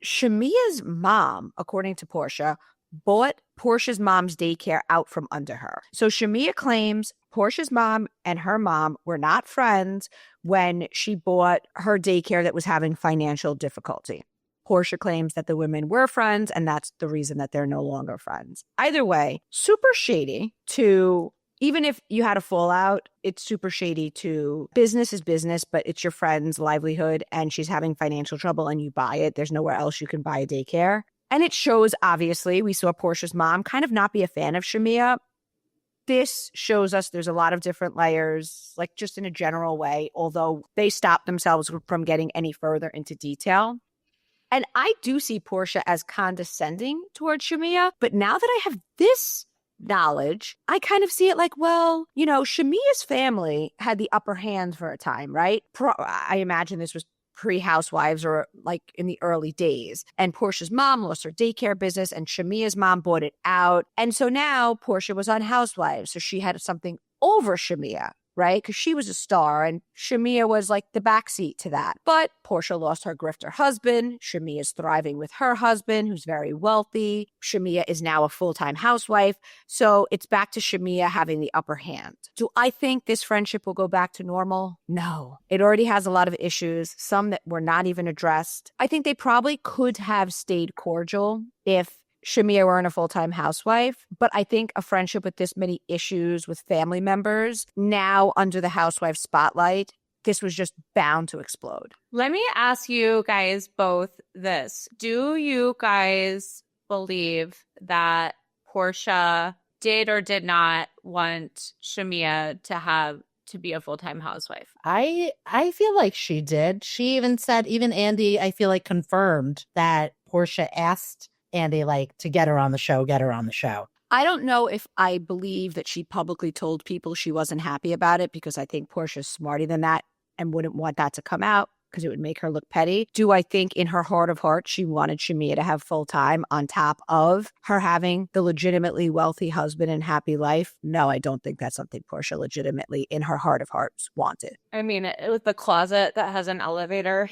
Shamea's mom, according to Porsha, bought Porsha's mom's daycare out from under her. So Shamea claims Porsha's mom and her mom were not friends when she bought her daycare that was having financial difficulty. Porsha claims that the women were friends, and that's the reason that they're no longer friends. Either way, super shady to, even if you had a fallout, it's super shady to business is business, but it's your friend's livelihood and she's having financial trouble and you buy it. There's nowhere else you can buy a daycare. And it shows, obviously, we saw Porsha's mom kind of not be a fan of Shamea. This shows us there's a lot of different layers, like just in a general way, although they stopped themselves from getting any further into detail. And I do see Porsha as condescending towards Shamea, but now that I have this knowledge, I kind of see it like, well, Shamea's family had the upper hand for a time, right? I imagine this was pre-Housewives or like in the early days. And Porsha's mom lost her daycare business and Shamea's mom bought it out. And so now Porsha was on Housewives. So she had something over Shamea, right? Because she was a star and Shamea was like the backseat to that. But Porsha lost her grifter husband. Shamea is thriving with her husband, who's very wealthy. Shamea is now a full-time housewife. So it's back to Shamea having the upper hand. Do I think this friendship will go back to normal? No. It already has a lot of issues, some that were not even addressed. I think they probably could have stayed cordial if Shamea weren't a full-time housewife, but I think a friendship with this many issues with family members, now under the housewife spotlight, this was just bound to explode. Let me ask you guys both this. Do you guys believe that Porsha did or did not want Shamea to be a full-time housewife? I feel like she did. She even said, even Andy, I feel like confirmed that Porsha asked Andy to get her on the show. I don't know if I believe that she publicly told people she wasn't happy about it because I think Portia's smarter than that and wouldn't want that to come out because it would make her look petty. Do I think in her heart of hearts she wanted Shamea to have full time on top of her having the legitimately wealthy husband and happy life? No, I don't think that's something Porsha legitimately in her heart of hearts wanted. I mean, with the closet that has an elevator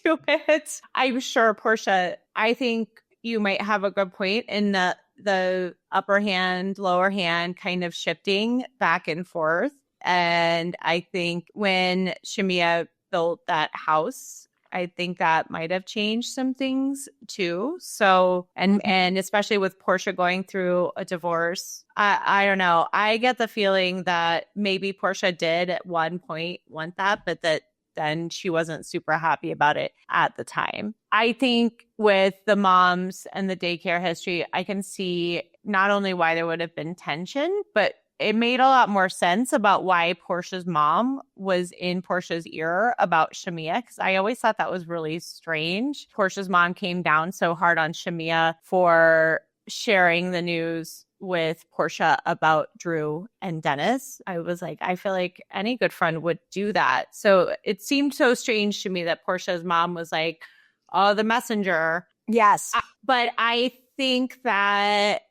to it, I'm sure Porsha, I think you might have a good point in the upper hand, lower hand kind of shifting back and forth. And I think when Shamea built that house, I think that might have changed some things too. So, and especially with Porsha going through a divorce, I don't know. I get the feeling that maybe Porsha did at one point want that, but that then she wasn't super happy about it at the time. I think with the moms and the daycare history, I can see not only why there would have been tension, but it made a lot more sense about why Porsha's mom was in Porsha's ear about Shamea, because I always thought that was really strange. Porsha's mom came down so hard on Shamea for sharing the news with Porsha about Drew and Dennis. I was like, I feel like any good friend would do that. So it seemed so strange to me that Porsha's mom was like, oh, the messenger. Yes. But I think that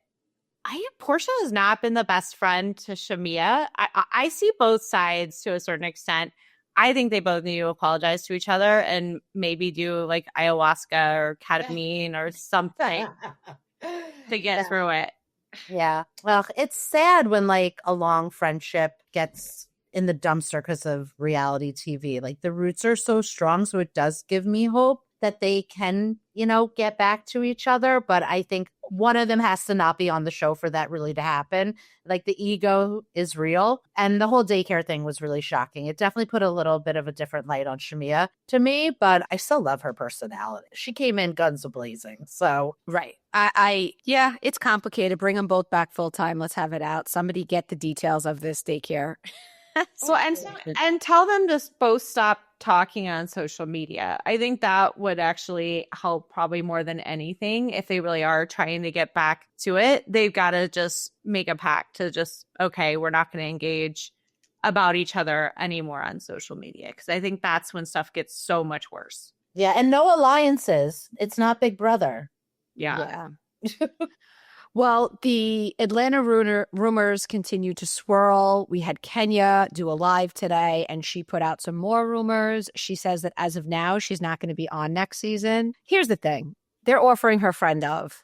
Porsha has not been the best friend to Shamea. I see both sides to a certain extent. I think they both need to apologize to each other and maybe do like ayahuasca or ketamine or something to get through it. Yeah. Well, it's sad when a long friendship gets in the dumpster because of reality TV. The roots are so strong. So it does give me hope that they can, get back to each other. But I think one of them has to not be on the show for that really to happen. Like the ego is real. And the whole daycare thing was really shocking. It definitely put a little bit of a different light on Shamea to me, but I still love her personality. She came in guns a-blazing. So, Right. Yeah, it's complicated. Bring them both back full time. Let's have it out. Somebody get the details of this daycare. Well, and tell them to both stop talking on social media. I think that would actually help probably more than anything. If they really are trying to get back to it, they've got to just make a pact to just, okay, we're not going to engage about each other anymore on social media. Because I think that's when stuff gets so much worse. yeah. And no alliances. It's not Big Brother. Yeah. Well, the Atlanta rumors continue to swirl. We had Kenya do a live today, and she put out some more rumors. She says that as of now, she's not going to be on next season. Here's the thing. They're offering her friend of.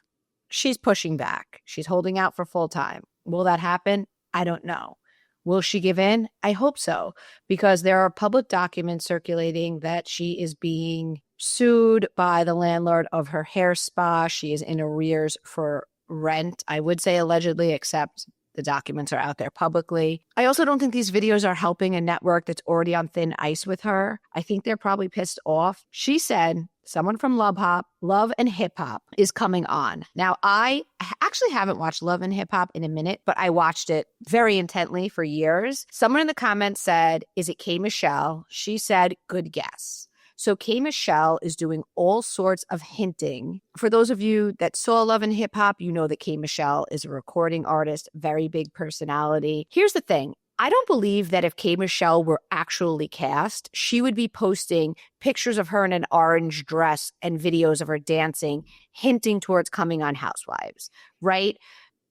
She's pushing back. She's holding out for full time. Will that happen? I don't know. Will she give in? I hope so, because there are public documents circulating that she is being sued by the landlord of her hair spa. She is in arrears for rent. I would say allegedly, except the documents are out there publicly. I also don't think these videos are helping a network that's already on thin ice with her. I think they're probably pissed off. She said someone from Love and Hip Hop is coming on. Now, I actually haven't watched Love and Hip Hop in a minute, but I watched it very intently for years. Someone in the comments said, is it K. Michelle? She said, good guess. So K. Michelle is doing all sorts of hinting. For those of you that saw Love and Hip Hop, you know that K. Michelle is a recording artist, very big personality. Here's the thing. I don't believe that if K. Michelle were actually cast, she would be posting pictures of her in an orange dress and videos of her dancing, hinting towards coming on Housewives, right?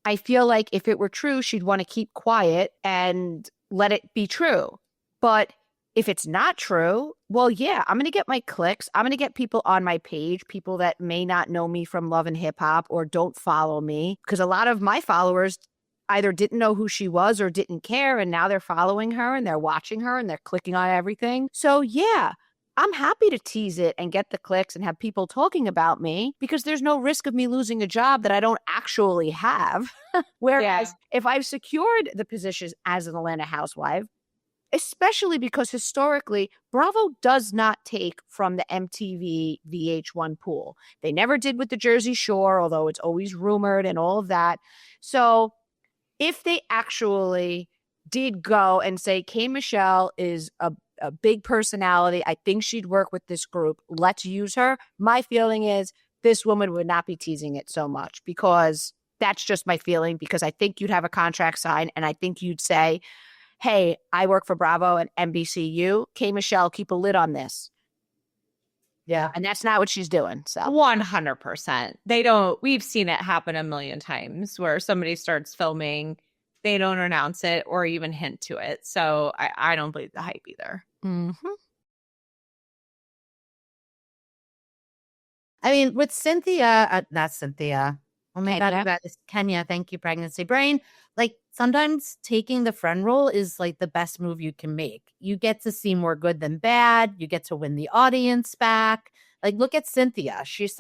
I feel like if it were true, she'd want to keep quiet and let it be true. But if it's not true, well, yeah, I'm going to get my clicks. I'm going to get people on my page, people that may not know me from Love and Hip Hop or don't follow me, because a lot of my followers either didn't know who she was or didn't care, and now they're following her and they're watching her and they're clicking on everything. So yeah, I'm happy to tease it and get the clicks and have people talking about me, because there's no risk of me losing a job that I don't actually have. Whereas if I've secured the position as an Atlanta housewife, especially because historically, Bravo does not take from the MTV VH1 pool. They never did with the Jersey Shore, although it's always rumored and all of that. So if they actually did go and say, K. Michelle is a big personality, I think she'd work with this group, let's use her. My feeling is this woman would not be teasing it so much, because that's just my feeling, because I think you'd have a contract signed and I think you'd say, hey, I work for Bravo and NBCU. K. Michelle, keep a lid on this. Yeah. And that's not what she's doing. So 100%. We've seen it happen a million times where somebody starts filming, they don't announce it or even hint to it. So I don't believe the hype either. Mm-hmm. I mean, with not Cynthia. Oh my God, that is Kenya. Thank you, pregnancy brain. Like, sometimes taking the friend role is like the best move you can make. You get to see more good than bad. You get to win the audience back. Like, look at Cynthia. She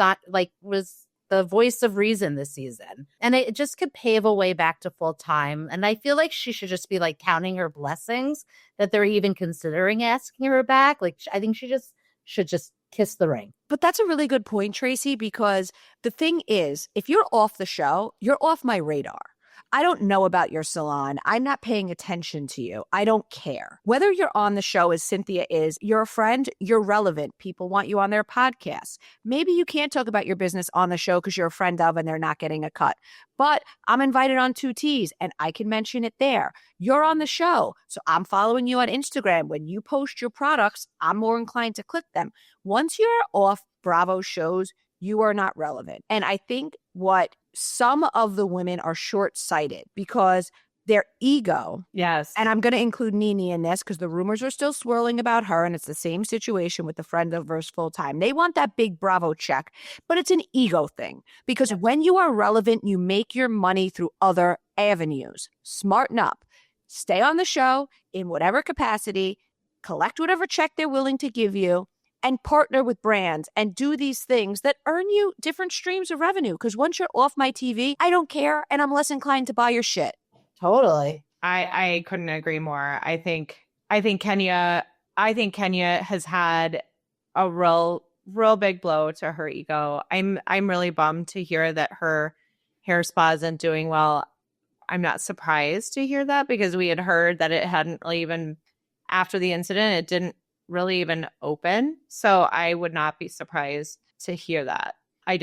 was the voice of reason this season. And it just could pave a way back to full time. And I feel like she should just be like counting her blessings that they're even considering asking her back. Like, I think she just should just kiss the ring. But that's a really good point, Tracy, because the thing is, if you're off the show, you're off my radar. I don't know about your salon. I'm not paying attention to you. I don't care. Whether you're on the show as Cynthia is, you're a friend, you're relevant. People want you on their podcasts. Maybe you can't talk about your business on the show because you're a friend of and they're not getting a cut. But I'm invited on 2Ts and I can mention it there. You're on the show, so I'm following you on Instagram. When you post your products, I'm more inclined to click them. Once you're off Bravo shows, you are not relevant. And I think what some of the women are short-sighted because their ego. Yes. And I'm going to include Nene in this because the rumors are still swirling about her, and it's the same situation with the friend of versus full-time. They want that big Bravo check, but it's an ego thing because when you are relevant, you make your money through other avenues. Smarten up. Stay on the show in whatever capacity, collect whatever check they're willing to give you, and partner with brands and do these things that earn you different streams of revenue. Because once you're off my TV, I don't care and I'm less inclined to buy your shit. Totally. I couldn't agree more. I think Kenya has had a real big blow to her ego. I'm really bummed to hear that her hair spa isn't doing well. I'm not surprised to hear that because we had heard that it hadn't really even, after the incident, it didn't really even open. So I would not be surprised to hear that. I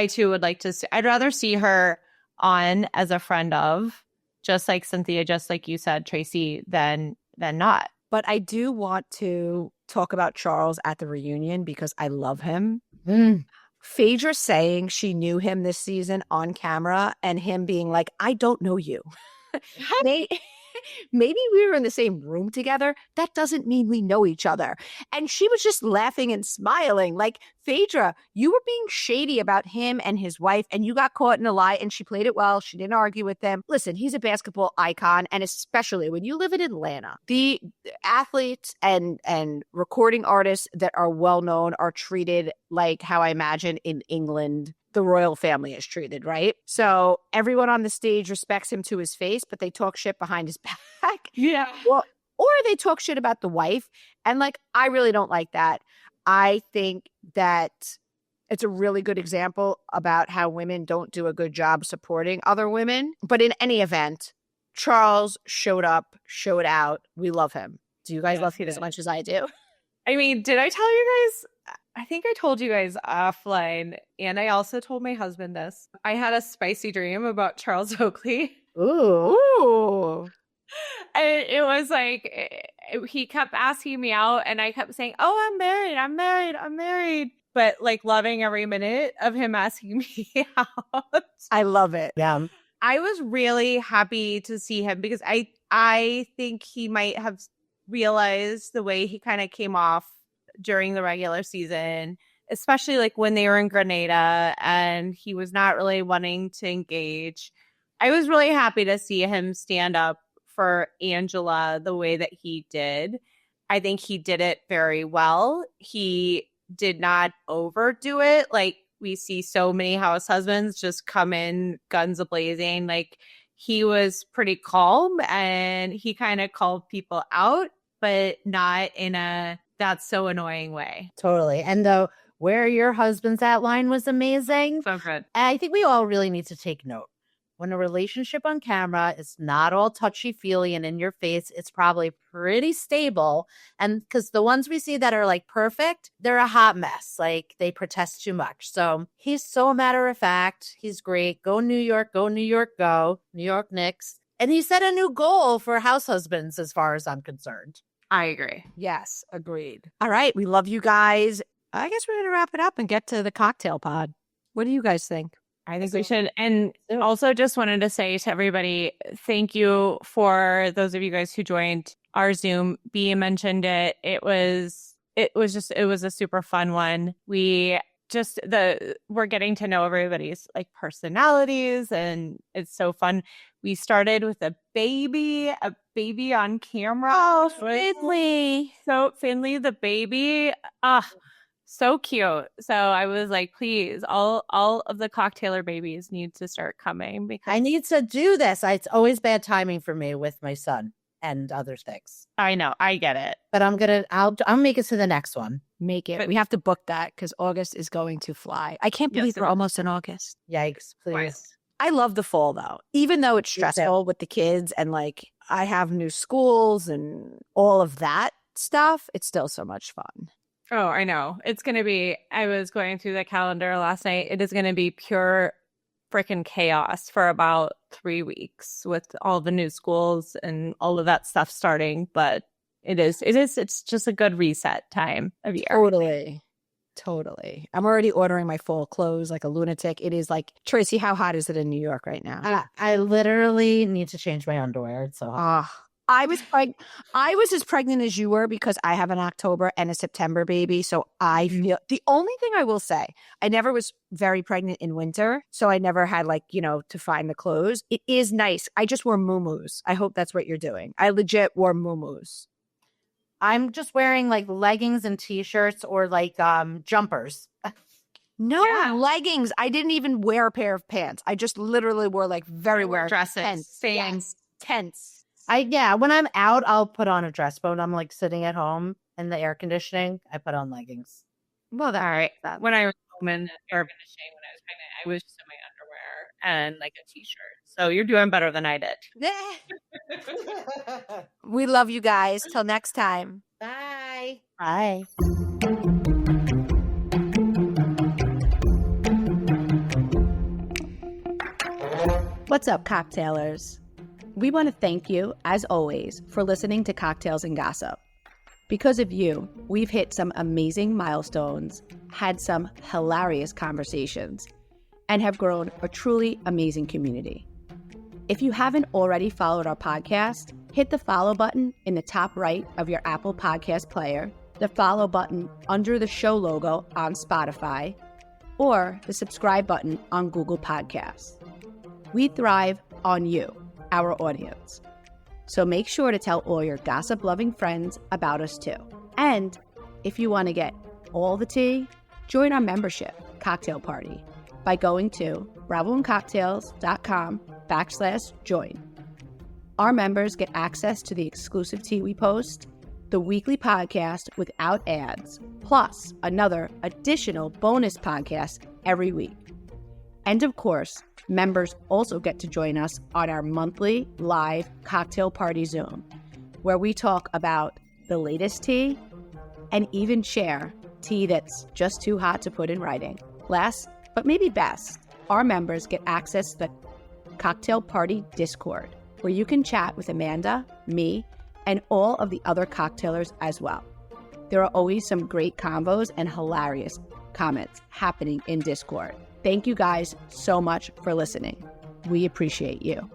too would like to see, I'd rather see her on as a friend of, just like Cynthia, just like you said, Tracy, than not. But I do want to talk about Charles at the reunion because I love him. Phaedra saying she knew him this season on camera and him being like, I don't know you. Maybe we were in the same room together. That doesn't mean we know each other. And she was just laughing and smiling. Like, Phaedra, you were being shady about him and his wife, and you got caught in a lie, and she played it well. She didn't argue with them. Listen, he's a basketball icon, and especially when you live in Atlanta, the athletes and recording artists that are well-known are treated like how I imagine in England the royal family is treated, right? So everyone on the stage respects him to his face, but they talk shit behind his back. Yeah. Well, or they talk shit about the wife. And like, I really don't like that. I think that it's a really good example about how women don't do a good job supporting other women. But in any event, Charles showed up, showed out. We love him. Do you guys love him as much as I do? I mean, did I tell you guys? I think I told you guys offline, and I also told my husband this. I had a spicy dream about Charles Oakley. Ooh. And it was like, he kept asking me out, and I kept saying, oh, I'm married. But like loving every minute of him asking me out. I love it. Yeah. I was really happy to see him because I think he might have realized the way he kind of came off during the regular season, especially like when they were in Grenada and he was not really wanting to engage. I was really happy to see him stand up for Angela the way that he did. I think he did it very well. He did not overdo it. Like we see so many house husbands just come in guns a-blazing. Like he was pretty calm and he kind of called people out, but not in a that's so annoying way. Totally. And the where your husband's at line was amazing. So good. I think we all really need to take note. When a relationship on camera is not all touchy-feely and in your face, it's probably pretty stable. And because the ones we see that are like perfect, they're a hot mess. Like they protest too much. So he's so matter of fact. He's great. Go New York, go New York, go. New York Knicks. And he set a new goal for house husbands as far as I'm concerned. I agree. Yes, agreed. All right. We love you guys. I guess we're going to wrap it up and get to the cocktail pod. What do you guys think? I think we should. And also just wanted to say to everybody, thank you for those of you guys who joined our Zoom. Bea mentioned it. It was a super fun one. We're getting to know everybody's like personalities and it's so fun. We started with a baby on camera. Oh, Finley. So Finley, the baby. So cute. So I was like, please, all of the cocktailer babies need to start coming because I need to do this. It's always bad timing for me with my son and other things. I know, I get it. But I'll make it to the next one. Make it. But we have to book that because August is going to fly. I can't believe we're almost in August. Yikes, please. I love the fall though, even though it's stressful with the kids and like I have new schools and all of that stuff. It's still so much fun. Oh, I know. It's going to be, I was going through the calendar last night. It is going to be pure freaking chaos for about 3 weeks with all the new schools and all of that stuff starting. But it's just a good reset time of year. Totally. I'm already ordering my fall clothes like a lunatic. It is like, Tracy, how hot is it in New York right now? I literally need to change my underwear. It's so hot. I was as pregnant as you were because I have an October and a September baby. So I feel the only thing I will say, I never was very pregnant in winter. So I never had to find the clothes. It is nice. I just wore muumuus. I hope that's what you're doing. I legit wore muumuus. I'm just wearing like leggings and t-shirts or like jumpers. No, leggings. I didn't even wear a pair of pants. I just literally wore like very wear dresses, tense. same. Yes, tense. When I'm out, I'll put on a dress, but when I'm like sitting at home in the air conditioning, I put on leggings. Well, all right. When I was home in air conditioning when I was pregnant, I was just in my underwear and like a t-shirt. So you're doing better than I did. We love you guys. Till next time. Bye. Bye. What's up, cocktailers? We want to thank you, as always, for listening to Cocktails and Gossip. Because of you, we've hit some amazing milestones, had some hilarious conversations, and have grown a truly amazing community. If you haven't already followed our podcast, hit the follow button in the top right of your Apple Podcast player, the follow button under the show logo on Spotify, or the subscribe button on Google Podcasts. We thrive on you, our audience. So make sure to tell all your gossip-loving friends about us too. And if you want to get all the tea, join our membership cocktail party by going to bravoandcocktails.com/join. Our members get access to the exclusive tea we post, the weekly podcast without ads, plus another additional bonus podcast every week. And of course, members also get to join us on our monthly live cocktail party Zoom, where we talk about the latest tea and even share tea that's just too hot to put in writing. Last, but maybe best, our members get access to the Cocktail Party Discord, where you can chat with Amanda, me, and all of the other cocktailers as well. There are always some great combos and hilarious comments happening in Discord. Thank you guys so much for listening. We appreciate you.